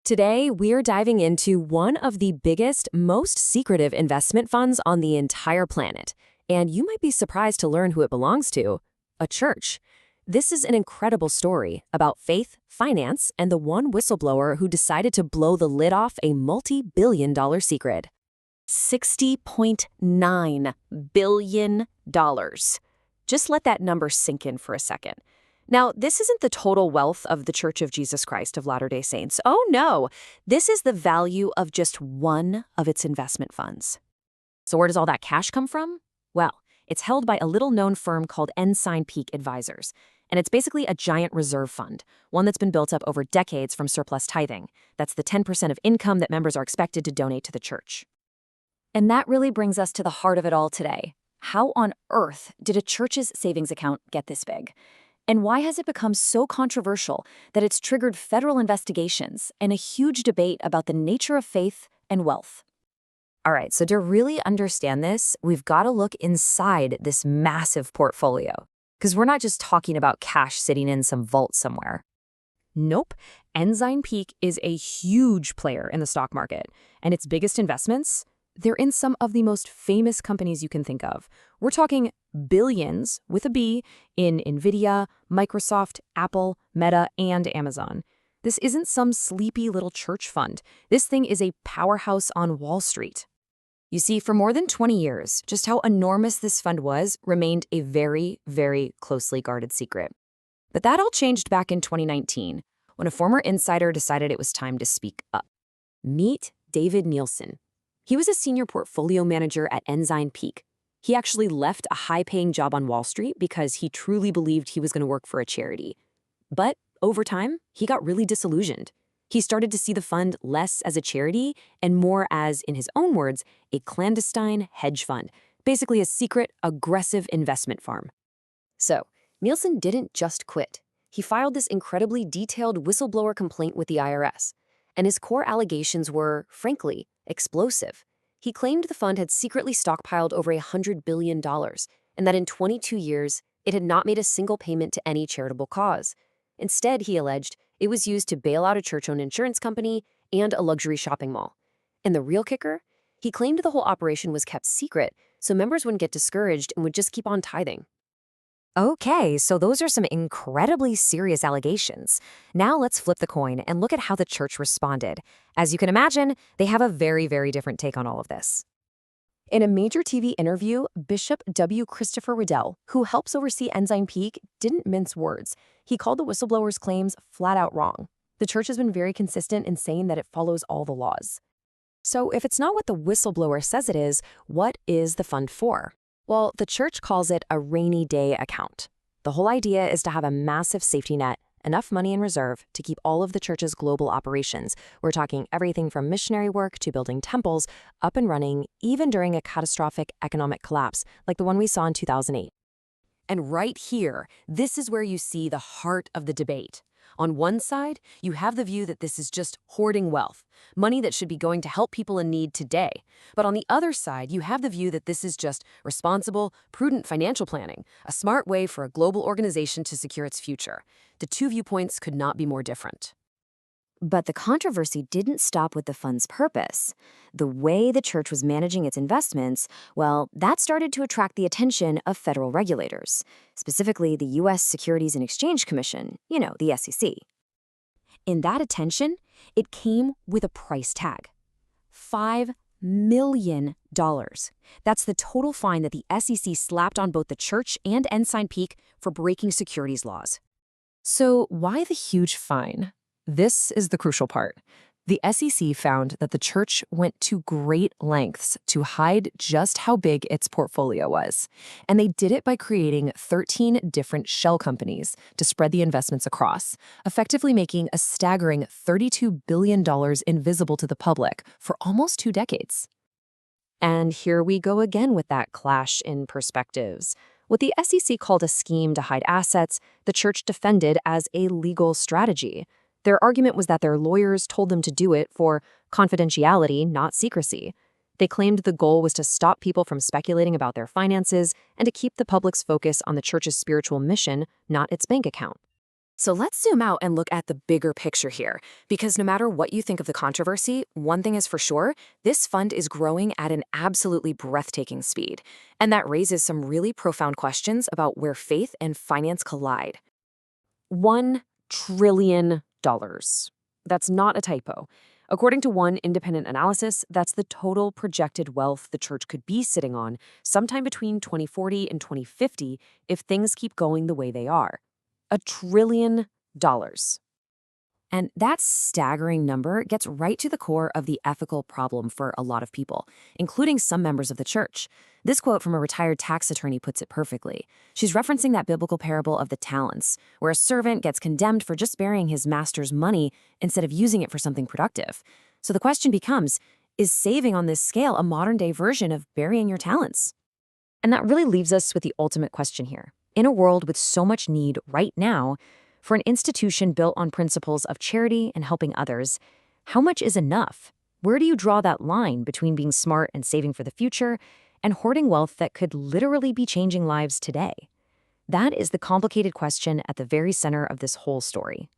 Today, we're diving into one of the biggest, most secretive investment funds on the entire planet. And you might be surprised to learn who it belongs to: a church. This is an incredible story about faith, finance, and the one whistleblower who decided to blow the lid off a multi-billion-dollar secret. $60.9 billion. Just let that number sink in for a second. Now, this isn't the total wealth of the Church of Jesus Christ of Latter-day Saints. Oh, no. This is the value of just one of its investment funds. So where does all that cash come from? Well, it's held by a little-known firm called Ensign Peak Advisors, and it's basically a giant reserve fund, one that's been built up over decades from surplus tithing. That's the 10% of income that members are expected to donate to the church. And that really brings us to the heart of it all today. How on earth did a church's savings account get this big? And why has it become so controversial that it's triggered federal investigations and a huge debate about the nature of faith and wealth? All right, so to really understand this, we've got to look inside this massive portfolio, because we're not just talking about cash sitting in some vault somewhere. Nope, Ensign Peak is a huge player in the stock market, and its biggest investments, they're in some of the most famous companies you can think of. We're talking billions, with a B, in NVIDIA, Microsoft, Apple, Meta, and Amazon. This isn't some sleepy little church fund. This thing is a powerhouse on Wall Street. You see, for more than 20 years, just how enormous this fund was remained a very, very closely guarded secret. But that all changed back in 2019, when a former insider decided it was time to speak up. Meet David Nielsen. He was a senior portfolio manager at Ensign Peak. He actually left a high-paying job on Wall Street because he truly believed he was going to work for a charity. But over time, he got really disillusioned. He started to see the fund less as a charity and more as, in his own words, a clandestine hedge fund, basically a secret, aggressive investment firm. So, Nielsen didn't just quit. He filed this incredibly detailed whistleblower complaint with the IRS. And his core allegations were, frankly, explosive. He claimed the fund had secretly stockpiled over $100 billion, and that in 22 years, it had not made a single payment to any charitable cause. Instead, he alleged, it was used to bail out a church-owned insurance company and a luxury shopping mall. And the real kicker? He claimed the whole operation was kept secret, so members wouldn't get discouraged and would just keep on tithing. Okay, so those are some incredibly serious allegations. Now let's flip the coin and look at how the church responded. As you can imagine, they have a very, very different take on all of this. In a major TV interview, Bishop W. Christopher Riddell, who helps oversee Ensign Peak, didn't mince words. He called the whistleblower's claims flat out wrong. The church has been very consistent in saying that it follows all the laws. So if it's not what the whistleblower says it is, what is the fund for? Well, the church calls it a rainy day account. The whole idea is to have a massive safety net, enough money in reserve to keep all of the church's global operations. We're talking everything from missionary work to building temples up and running, even during a catastrophic economic collapse like the one we saw in 2008. And right here, this is where you see the heart of the debate. On one side, you have the view that this is just hoarding wealth, money that should be going to help people in need today. But on the other side, you have the view that this is just responsible, prudent financial planning, a smart way for a global organization to secure its future. The two viewpoints could not be more different. But the controversy didn't stop with the fund's purpose. The way the church was managing its investments, well, that started to attract the attention of federal regulators, specifically the U.S. Securities and Exchange Commission, the SEC. In that attention, it came with a price tag: $5 million. That's the total fine that the SEC slapped on both the church and Ensign Peak for breaking securities laws. So why the huge fine? This is the crucial part. The SEC found that the church went to great lengths to hide just how big its portfolio was. And they did it by creating 13 different shell companies to spread the investments across, effectively making a staggering $32 billion invisible to the public for almost 2 decades. And here we go again with that clash in perspectives. What the SEC called a scheme to hide assets, the church defended as a legal strategy. Their argument was that their lawyers told them to do it for confidentiality, not secrecy. They claimed the goal was to stop people from speculating about their finances and to keep the public's focus on the church's spiritual mission, not its bank account. So let's zoom out and look at the bigger picture here, because no matter what you think of the controversy, one thing is for sure, this fund is growing at an absolutely breathtaking speed. And that raises some really profound questions about where faith and finance collide. $1 trillion. That's not a typo. According to one independent analysis, that's the total projected wealth the church could be sitting on sometime between 2040 and 2050 if things keep going the way they are. $1 trillion. And that staggering number gets right to the core of the ethical problem for a lot of people, including some members of the church. This quote from a retired tax attorney puts it perfectly. She's referencing that biblical parable of the talents, where a servant gets condemned for just burying his master's money instead of using it for something productive. So the question becomes, is saving on this scale a modern-day version of burying your talents? And that really leaves us with the ultimate question here. In a world with so much need right now, for an institution built on principles of charity and helping others, how much is enough? Where do you draw that line between being smart and saving for the future and hoarding wealth that could literally be changing lives today? That is the complicated question at the very center of this whole story.